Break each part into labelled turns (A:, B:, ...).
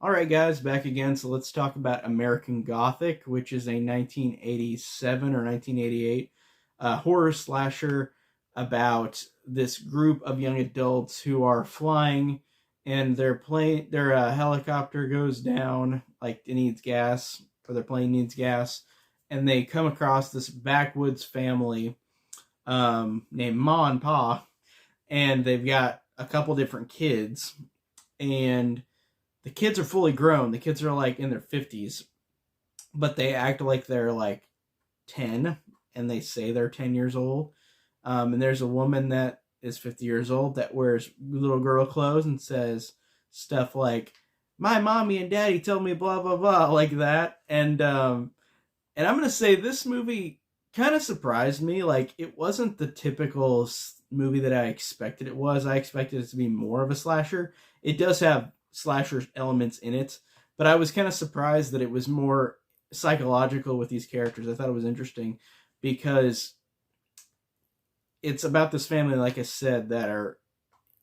A: Alright guys, back again. So let's talk about American Gothic, which is a 1987 or 1988 horror slasher about this group of young adults who are flying, and their helicopter goes down, like it needs gas, or their plane needs gas, and they come across this backwoods family named Ma and Pa, and they've got a couple different kids, and the kids are fully grown. The kids are like in their 50s, but they act like they're like 10, and they say they're 10 years old. And there's a woman that is 50 years old that wears little girl clothes and says stuff like, "My mommy and daddy told me blah, blah, blah," like that. And I'm going to say this movie kind of surprised me. Like, it wasn't the typical movie that I expected it was. I expected it to be more of a slasher. It does have slasher elements in it, but I was kind of surprised that it was more psychological with these characters. I thought it was interesting because it's about this family, like I said, that are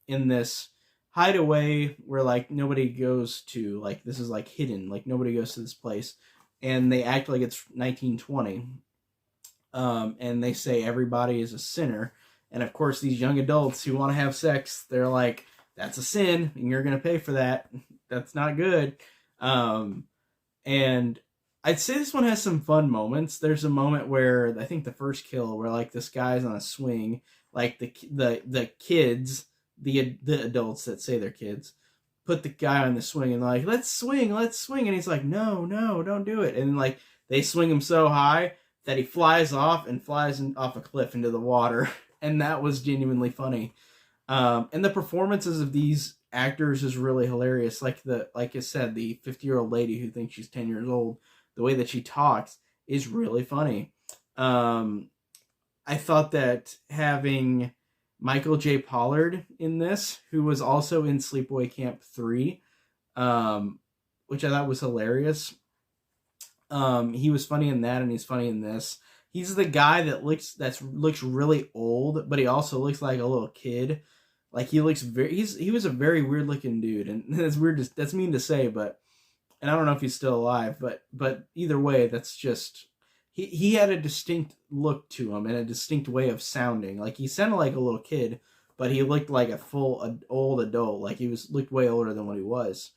A: in this hideaway where like nobody goes to. Like, this is like hidden, like nobody goes to this place, and they act like it's 1920. And they say everybody is a sinner, and of course these young adults who want to have sex, they're like, that's a sin, and you're going to pay for that. That's not good. And I'd say this one has some fun moments. There's a moment where I think the first kill, where like this guy's on a swing, like the kids, the adults that say they're kids, put the guy on the swing and they're like, let's swing, and he's like, no, don't do it. And like they swing him so high that he flies off and flies off a cliff into the water, and that was genuinely funny. And the performances of these actors is really hilarious. Like I said, the 50-year-old lady who thinks she's 10 years old, the way that she talks is really funny. I thought that having Michael J. Pollard in this, who was also in Sleepaway Camp 3, which I thought was hilarious. He was funny in that, and he's funny in this. He's the guy that looks really old, but he also looks like a little kid. Like, he looks he was a very weird looking dude, and that's weird. That's mean to say, and I don't know if he's still alive, but either way, that's just, he had a distinct look to him and a distinct way of sounding. Like, he sounded like a little kid, but he looked like a full old adult. Like, looked way older than what he was.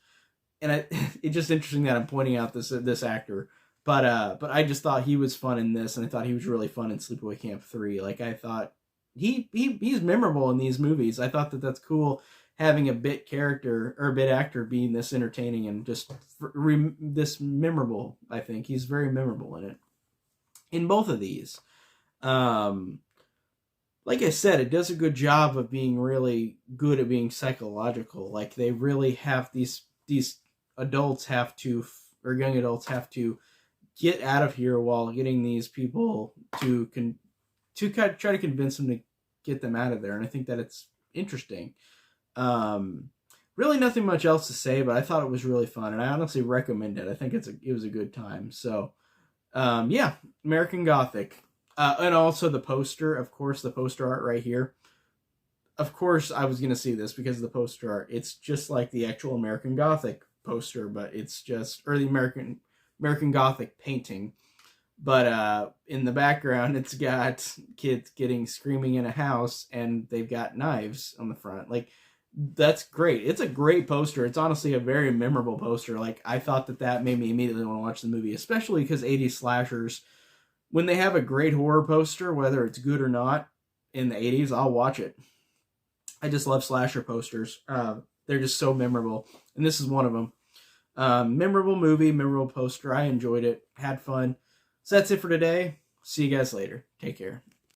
A: And it's just interesting that I'm pointing out this actor. But I just thought he was fun in this, and I thought he was really fun in Sleepaway Camp 3. Like, I thought he's memorable in these movies. I thought that's cool, having a bit character or a bit actor being this entertaining and just this memorable. I think he's very memorable in it. In both of these, like I said, it does a good job of being really good at being psychological. Like, they really have these adults have to, or young adults have to, get out of here while getting these people to try to convince them to get them out of there. And I think that it's interesting. Really nothing much else to say, but I thought it was really fun, and I honestly recommend it. I think it was a good time. So, yeah, American Gothic. And also the poster, of course, the poster art right here. Of course, I was going to see this because of the poster art. It's just like the actual American Gothic poster, but it's just, or the American Gothic painting, but in the background it's got kids screaming in a house, and they've got knives on the front. Like, that's great. It's a great poster. It's honestly a very memorable poster. Like, I thought that made me immediately want to watch the movie, especially because 80s slashers, when they have a great horror poster, whether it's good or not, in the 80s, I'll watch it. I just love slasher posters. They're just so memorable, and this is one of them. Memorable movie, memorable poster. I enjoyed it. Had fun. So that's it for today. See you guys later. Take care.